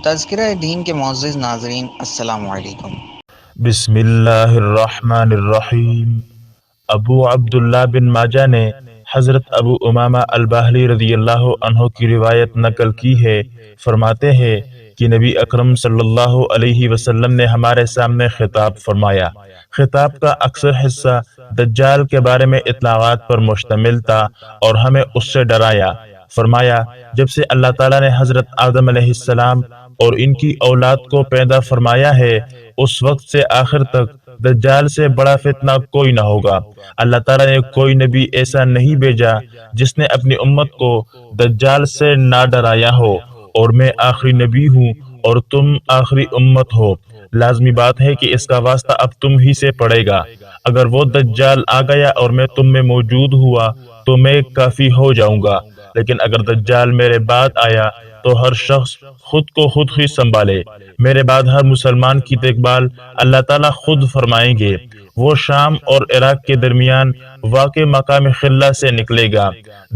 تذکرہ دین کے معزز ناظرین، السلام علیکم۔ بسم اللہ الرحمن الرحیم۔ ابو عبداللہ بن ماجہ نے حضرت ابو امامہ الباہلی رضی اللہ عنہ کی روایت نقل کی ہے۔ فرماتے ہیں کہ نبی اکرم صلی اللہ علیہ وسلم نے ہمارے سامنے خطاب فرمایا۔ خطاب کا اکثر حصہ دجال کے بارے میں اطلاعات پر مشتمل تھا اور ہمیں اس سے ڈرایا۔ فرمایا، جب سے اللہ تعالیٰ نے حضرت آدم علیہ السلام اور ان کی اولاد کو پیدا فرمایا ہے، اس وقت سے آخر تک دجال سے بڑا فتنہ کوئی نہ ہوگا۔ اللہ تعالیٰ نے کوئی نبی ایسا نہیں بھیجا جس نے اپنی امت کو دجال سے نہ ڈرایا ہو، اور میں آخری نبی ہوں اور تم آخری امت ہو۔ لازمی بات ہے کہ اس کا واسطہ اب تم ہی سے پڑے گا۔ اگر وہ دجال آ گیا اور میں تم میں موجود ہوا تو میں کافی ہو جاؤں گا، لیکن اگر دجال میرے بعد آیا تو ہر شخص خود کو خود ہی سنبھالے۔ میرے بعد ہر مسلمان کی دیکھ بھال اللہ تعالیٰ خود فرمائیں گے۔ وہ شام اور عراق کے درمیان واقع مقام خلہ سے نکلے گا،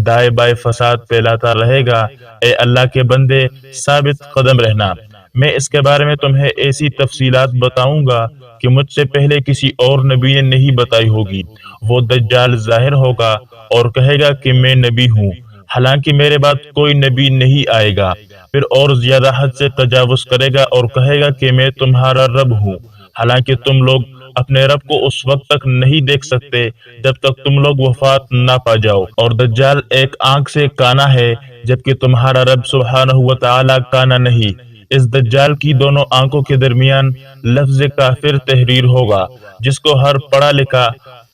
دائیں بائیں فساد پھیلاتا رہے گا۔ اے اللہ کے بندے، ثابت قدم رہنا۔ میں اس کے بارے میں تمہیں ایسی تفصیلات بتاؤں گا کہ مجھ سے پہلے کسی اور نبی نے نہیں بتائی ہوگی۔ وہ دجال ظاہر ہوگا اور کہے گا کہ میں نبی ہوں، حالانکہ میرے بعد کوئی نبی نہیں آئے گا۔ پھر اور زیادہ حد سے تجاوز کرے گا اور کہے گا کہ میں تمہارا رب ہوں، حالانکہ تم لوگ اپنے رب کو اس وقت تک نہیں دیکھ سکتے جب تک تم لوگ وفات نہ پا جاؤ۔ اور دجال ایک آنکھ سے کانا ہے، جبکہ تمہارا رب سبحانہ و تعالی کانا نہیں۔ اس دجال کی دونوں آنکھوں کے درمیان لفظ کافر تحریر ہوگا، جس کو ہر پڑھا لکھا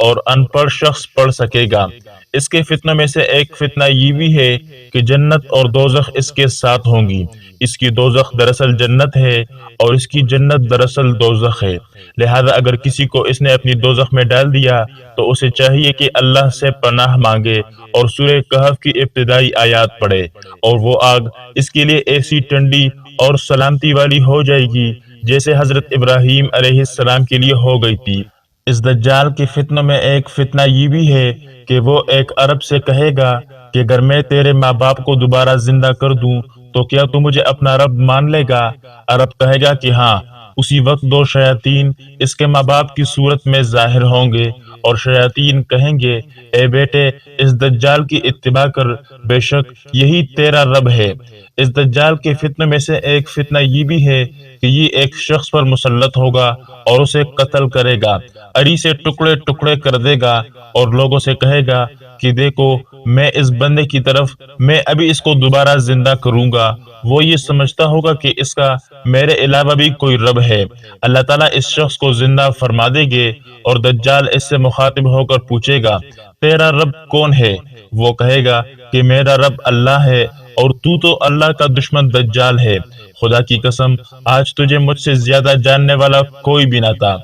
اور ان پڑھ شخص پڑھ سکے گا۔ اس کے فتنوں میں سے ایک فتنہ یہ بھی ہے کہ جنت اور دوزخ اس کے ساتھ ہوں گی۔ اس کی دوزخ دراصل جنت ہے اور اس کی جنت دراصل دوزخ ہے، لہذا اگر کسی کو اس نے اپنی دوزخ میں ڈال دیا تو اسے چاہیے کہ اللہ سے پناہ مانگے اور سورہ کہف کی ابتدائی آیات پڑھے، اور وہ آگ اس کے لیے ایسی ٹھنڈی اور سلامتی والی ہو جائے گی جیسے حضرت ابراہیم علیہ السلام کے لیے ہو گئی تھی۔ اس دجال کے فتنوں میں ایک فتنہ یہ بھی ہے کہ وہ ایک عرب سے کہے گا کہ اگر میں تیرے ماں باپ کو دوبارہ زندہ کر دوں تو کیا تو مجھے اپنا رب مان لے گا؟ عرب کہے گا کہ ہاں۔ اسی وقت دو شیاطین اس کے ماں باپ کی صورت میں ظاہر ہوں گے اور شیاطین کہیں گے، اے بیٹے، اس دجال کی اتباع کر، بے شک یہی تیرا رب ہے۔ اس دجال کے فتنوں میں سے ایک فتنہ یہ بھی ہے کہ یہ ایک شخص پر مسلط ہوگا اور اسے قتل کرے گا، اڑی سے ٹکڑے ٹکڑے کر دے گا اور لوگوں سے کہے گا کہ دیکھو، میں اس بندے کی طرف، میں ابھی اس کو دوبارہ زندہ کروں گا۔ وہ یہ سمجھتا ہوگا کہ اس کا میرے علاوہ بھی کوئی رب ہے۔ اللہ تعالیٰ اس شخص کو زندہ فرما دے گے اور دجال اس سے مخاطب ہو کر پوچھے گا، تیرا رب کون ہے؟ وہ کہے گا کہ میرا رب اللہ ہے اور تو اللہ کا دشمن دجال ہے۔ خدا کی قسم، آج تجھے مجھ سے زیادہ جاننے والا کوئی بھی نہ تھا۔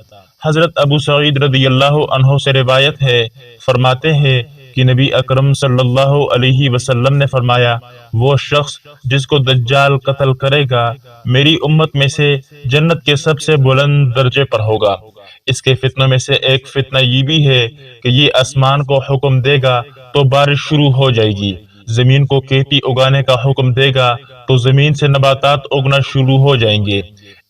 حضرت ابو سعید رضی اللہ عنہ سے روایت ہے، فرماتے ہیں کہ نبی اکرم صلی اللہ علیہ وسلم نے فرمایا، وہ شخص جس کو دجال قتل کرے گا میری امت میں سے جنت کے سب سے بلند درجے پر ہوگا۔ اس کے فتنوں میں سے ایک فتنہ یہ بھی ہے کہ یہ آسمان کو حکم دے گا تو بارش شروع ہو جائے گی، زمین کو کھیتی اگانے کا حکم دے گا تو زمین سے نباتات اگنا شروع ہو جائیں گے۔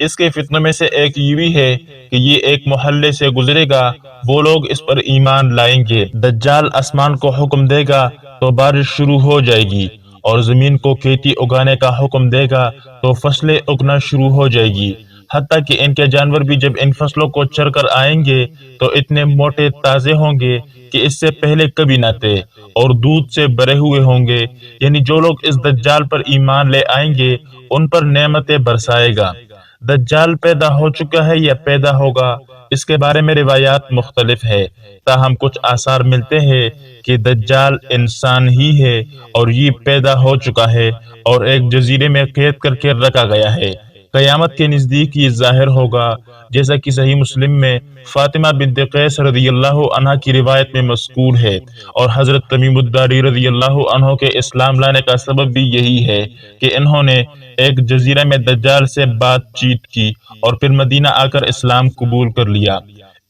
اس کے فتنوں میں سے ایک یہ بھی ہے کہ یہ ایک محلے سے گزرے گا، وہ لوگ اس پر ایمان لائیں گے۔ دجال آسمان کو حکم دے گا تو بارش شروع ہو جائے گی، اور زمین کو کھیتی اگانے کا حکم دے گا تو فصلیں اگنا شروع ہو جائے گی، حتیٰ کہ ان کے جانور بھی جب ان فصلوں کو چر کر آئیں گے تو اتنے موٹے تازے ہوں گے کہ اس سے پہلے کبھی نہ تھے، اور دودھ سے بھرے ہوئے ہوں گے۔ یعنی جو لوگ اس دجال پر ایمان لے آئیں گے ان پر نعمتیں برسائے گا۔ دجال پیدا ہو چکا ہے یا پیدا ہوگا، اس کے بارے میں روایات مختلف ہے، تاہم کچھ آثار ملتے ہیں کہ دجال انسان ہی ہے اور یہ پیدا ہو چکا ہے اور ایک جزیرے میں قید کر کے رکھا گیا ہے۔ قیامت کے نزدیک یہ ظاہر ہوگا، جیسا کہ صحیح مسلم میں فاطمہ بنت قیس رضی اللہ عنہ کی روایت میں مذکور ہے، اور حضرت تمیم الداری رضی اللہ عنہ کے اسلام لانے کا سبب بھی یہی ہے کہ انہوں نے ایک جزیرے میں دجال سے بات چیت کی اور پھر مدینہ آ کر اسلام قبول کر لیا۔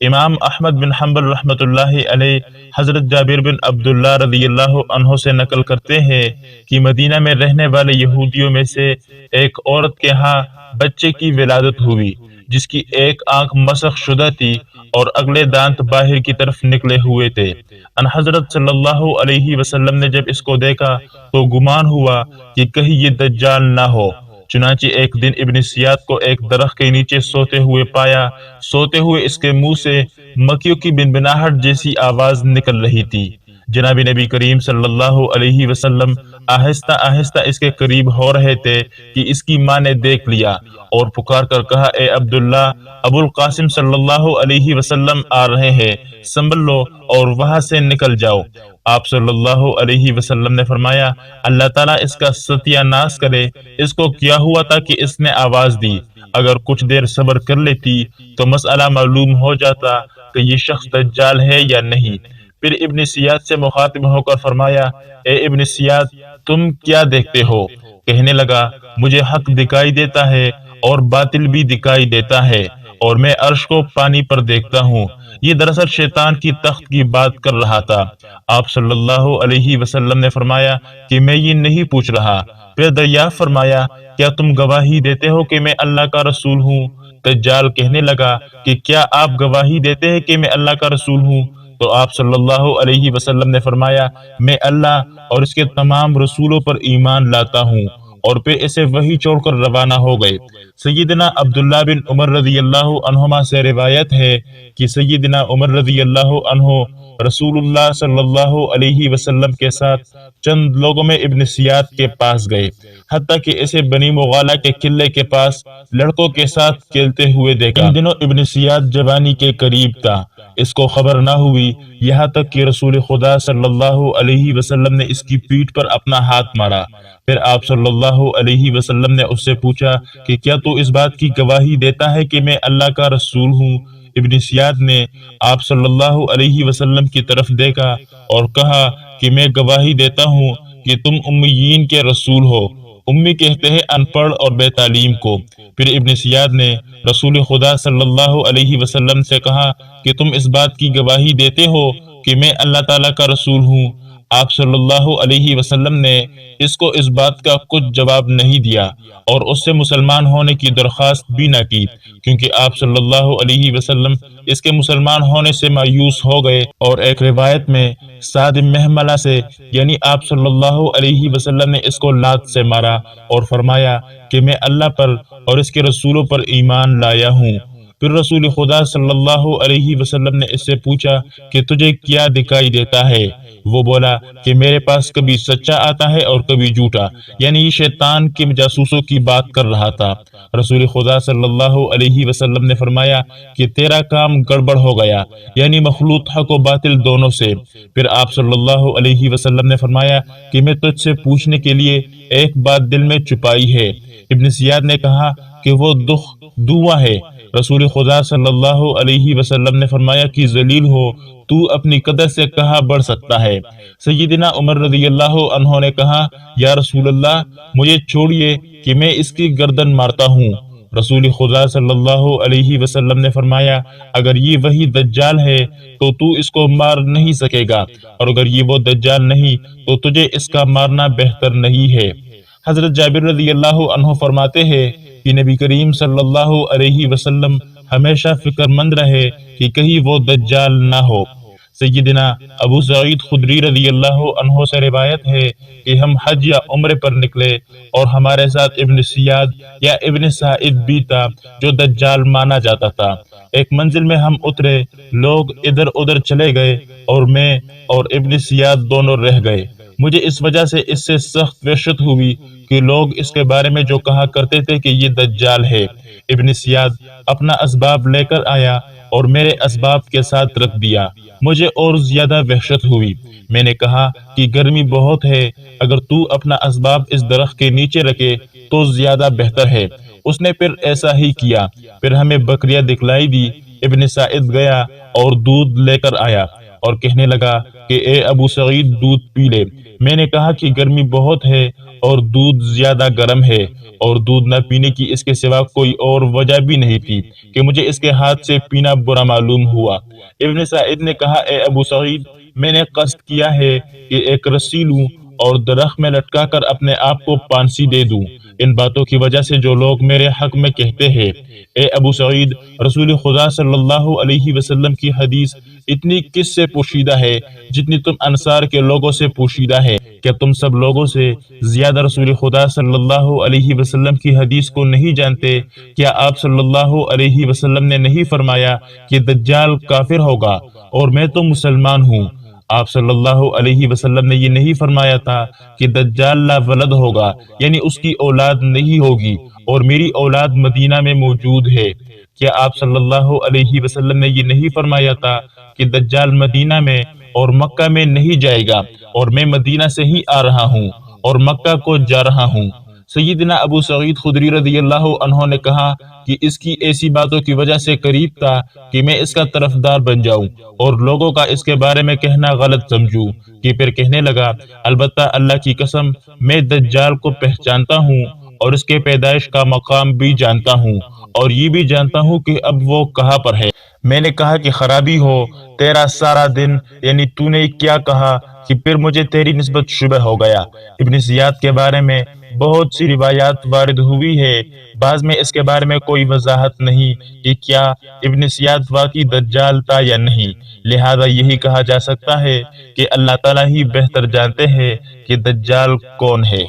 امام احمد بن حنبل رحمۃ اللہ علیہ حضرت جابر بن عبداللہ رضی اللہ عنہ سے نقل کرتے ہیں کہ مدینہ میں رہنے والے یہودیوں میں سے ایک عورت کے ہاں بچے کی ولادت ہوئی جس کی ایک آنکھ مسخ شدہ تھی اور اگلے دانت باہر کی طرف نکلے ہوئے تھے۔ ان حضرت صلی اللہ علیہ وسلم نے جب اس کو دیکھا تو گمان ہوا کہ کہیں یہ دجال نہ ہو، چنانچہ ایک دن ابن سیاد کو ایک درخت کے نیچے سوتے ہوئے پایا۔ سوتے ہوئے اس کے منہ سے مکھیوں کی بنبناہٹ جیسی آواز نکل رہی تھی۔ جناب نبی کریم صلی اللہ علیہ وسلم آہستہ آہستہ اس کے قریب ہو رہے تھے کہ اس کی ماں نے دیکھ لیا اور پکار کر کہا، اے عبداللہ، ابو القاسم صلی اللہ علیہ وسلم آ رہے ہیں، سنبھل لو اور وہاں سے نکل جاؤ۔ آپ صلی اللہ علیہ وسلم نے فرمایا، اللہ تعالیٰ اس کا ستیہ ناش کرے، اس کو کیا ہوا تھا کہ اس نے آواز دی؟ اگر کچھ دیر صبر کر لیتی تو مسئلہ معلوم ہو جاتا کہ یہ شخص دجال ہے یا نہیں۔ پھر ابن سیاد سے مخاطب ہو کر فرمایا، اے ابن سیاد، تم کیا دیکھتے ہو؟ کہنے لگا، مجھے حق دکھائی دیتا ہے اور باطل بھی دکھائی دیتا ہے، اور میں عرش کو پانی پر دیکھتا ہوں۔ یہ دراصل شیطان کی تخت کی بات کر رہا تھا۔ آپ صلی اللہ علیہ وسلم نے فرمایا کہ میں یہ نہیں پوچھ رہا۔ پھر دریافت فرمایا، کیا تم گواہی دیتے ہو کہ میں اللہ کا رسول ہوں؟ دجال کہنے لگا کہ کیا آپ گواہی دیتے ہیں کہ میں اللہ کا رسول ہوں؟ تو آپ صلی اللہ علیہ وسلم نے فرمایا، میں اللہ اور اس کے تمام رسولوں پر ایمان لاتا ہوں، اور پھر اسے وحی چھوڑ کر روانہ ہو گئے۔ سیدنا عبداللہ بن عمر رضی اللہ عنہما سے روایت ہے کہ سیدنا عمر رضی اللہ عنہ رسول اللہ صلی اللہ علیہ وسلم کے ساتھ چند لوگوں میں ابن سیاد کے پاس گئے، حتیٰ کہ اسے بنی مغالہ کے قلعے کے پاس لڑکوں کے ساتھ کھیلتے ہوئے دیکھا۔ ان دنوں ابن سیاد جوانی کے قریب تھا، اس کو خبر نہ ہوئی، یہاں تک کہ رسول خدا صلی اللہ علیہ وسلم نے اس کی پیٹھ پر اپنا ہاتھ مارا۔ پھر آپ صلی اللہ علیہ وسلم نے اس سے پوچھا کہ کیا تو اس بات کی گواہی دیتا ہے کہ میں اللہ کا رسول ہوں؟ ابن سیاد نے آپ صلی اللہ علیہ وسلم کی طرف دیکھا اور کہا کہ میں گواہی دیتا ہوں کہ تم امیین کے رسول ہو۔ امی کہتے ہیں ان پڑھ اور بے تعلیم کو۔ پھر ابن سیاد نے رسول خدا صلی اللہ علیہ وسلم سے کہا کہ تم اس بات کی گواہی دیتے ہو کہ میں اللہ تعالیٰ کا رسول ہوں؟ آپ صلی اللہ علیہ وسلم نے اس کو اس بات کا کچھ جواب نہیں دیا اور اس سے مسلمان ہونے کی درخواست بھی نہ کی، کیونکہ آپ صلی اللہ علیہ وسلم اس کے مسلمان ہونے سے مایوس ہو گئے۔ اور ایک روایت میں سعد محملہ سے یعنی آپ صلی اللہ علیہ وسلم نے اس کو لات سے مارا اور فرمایا کہ میں اللہ پر اور اس کے رسولوں پر ایمان لایا ہوں۔ پھر رسول خدا صلی اللہ علیہ وسلم نے اس سے پوچھا کہ تجھے کیا دکھائی دیتا ہے؟ وہ بولا کہ میرے پاس کبھی سچا آتا ہے اور کبھی جھوٹا، یعنی یہ شیطان کے جاسوسوں کی بات کر رہا تھا۔ رسول خدا صلی اللہ علیہ وسلم نے فرمایا کہ تیرا کام گڑبڑ ہو گیا، یعنی مخلوط حق و باطل دونوں سے۔ پھر آپ صلی اللہ علیہ وسلم نے فرمایا کہ میں تجھ سے پوچھنے کے لیے ایک بات دل میں چھپائی ہے۔ ابن سیاد نے کہا کہ وہ دعا ہے۔ رسول خدا صلی اللہ علیہ وسلم نے فرمایا کہ ذلیل ہو تو اپنی قدر سے کہاں بڑھ سکتا ہے؟ سیدنا عمر رضی اللہ عنہ نے کہا، یا رسول اللہ، مجھے چھوڑیے کہ میں اس کی گردن مارتا ہوں۔ رسول خدا صلی اللہ علیہ وسلم نے فرمایا، اگر یہ وہی دجال ہے تو اس کو مار نہیں سکے گا، اور اگر یہ وہ دجال نہیں تو تجھے اس کا مارنا بہتر نہیں ہے۔ حضرت جابر رضی اللہ عنہ فرماتے ہیں کہ نبی کریم صلی اللہ علیہ وسلم ہمیشہ فکر مند رہے کہ کہیں وہ دجال نہ ہو۔ سیدنا ابو سعید خدری رضی اللہ عنہ سے روایت ہے کہ ہم حج یا عمرے پر نکلے اور ہمارے ساتھ ابن سیاد یا ابن سعید بھی تھا جو دجال مانا جاتا تھا۔ ایک منزل میں ہم اترے، لوگ ادھر ادھر چلے گئے اور میں اور ابن سیاد دونوں رہ گئے۔ مجھے اس وجہ سے اس سے سخت وحشت ہوئی کہ لوگ اس کے بارے میں جو کہا کرتے تھے کہ یہ دجال ہے۔ ابن سیاد اپنا اسباب لے کر آیا اور میرے اسباب کے ساتھ رکھ دیا۔ مجھے اور زیادہ وحشت ہوئی۔ میں نے کہا کہ گرمی بہت ہے، اگر تو اپنا اسباب اس درخت کے نیچے رکھے تو زیادہ بہتر ہے۔ اس نے پھر ایسا ہی کیا۔ پھر ہمیں بکریاں دکھلائی دی۔ ابن سعید گیا اور دودھ لے کر آیا اور کہنے لگا کہ اے ابو سعید، دودھ پی لے۔ میں نے کہا کہ گرمی بہت ہے اور دودھ زیادہ گرم ہے، اور دودھ نہ پینے کی اس کے سوا کوئی اور وجہ بھی نہیں تھی کہ مجھے اس کے ہاتھ سے پینا برا معلوم ہوا۔ ابن سعید نے کہا، اے ابو سعید، میں نے قصد کیا ہے کہ ایک رسی لوں اور درخت میں لٹکا کر اپنے آپ کو پھانسی دے دوں۔ ان باتوں کی وجہ سے جو لوگ میرے حق میں کہتے ہیں، اے ابو سعید، رسول خدا صلی اللہ علیہ وسلم کی حدیث اتنی کس سے پوشیدہ ہے جتنی تم انصار کے لوگوں سے پوشیدہ ہے؟ کیا تم سب لوگوں سے زیادہ رسول خدا صلی اللہ علیہ وسلم کی حدیث کو نہیں جانتے؟ کیا آپ صلی اللہ علیہ وسلم نے نہیں فرمایا کہ دجال کافر ہوگا اور میں تو مسلمان ہوں؟ آپ صلی اللہ علیہ وسلم نے یہ نہیں فرمایا تھا کہ دجال لا ولد ہوگا، یعنی اس کی اولاد نہیں ہوگی، اور میری اولاد مدینہ میں موجود ہے؟ کیا آپ صلی اللہ علیہ وسلم نے یہ نہیں فرمایا تھا کہ دجال مدینہ میں اور مکہ میں نہیں جائے گا، اور میں مدینہ سے ہی آ رہا ہوں اور مکہ کو جا رہا ہوں؟ سیدنا ابو سعید خدری رضی اللہ عنہ نے کہا کہ اس کی ایسی باتوں کی وجہ سے قریب تھا کہ میں اس کا طرفدار بن جاؤں اور لوگوں کا اس کے بارے میں کہنا غلط سمجھوں، کہ پھر کہنے لگا، البتہ اللہ کی قسم، میں دجال کو پہچانتا ہوں اور اس کے پیدائش کا مقام بھی جانتا ہوں، اور یہ بھی جانتا ہوں کہ اب وہ کہاں پر ہے۔ میں نے کہا کہ خرابی ہو تیرا سارا دن، یعنی تو نے کیا کہا کہ پھر مجھے تیری نسبت شبہ ہو گیا۔ ابن زیاد کے بارے میں بہت سی روایات وارد ہوئی ہے، بعض میں اس کے بارے میں کوئی وضاحت نہیں کہ کیا ابن زیاد واقعی دجال تھا یا نہیں، لہذا یہی کہا جا سکتا ہے کہ اللہ تعالیٰ ہی بہتر جانتے ہیں کہ دجال کون ہے۔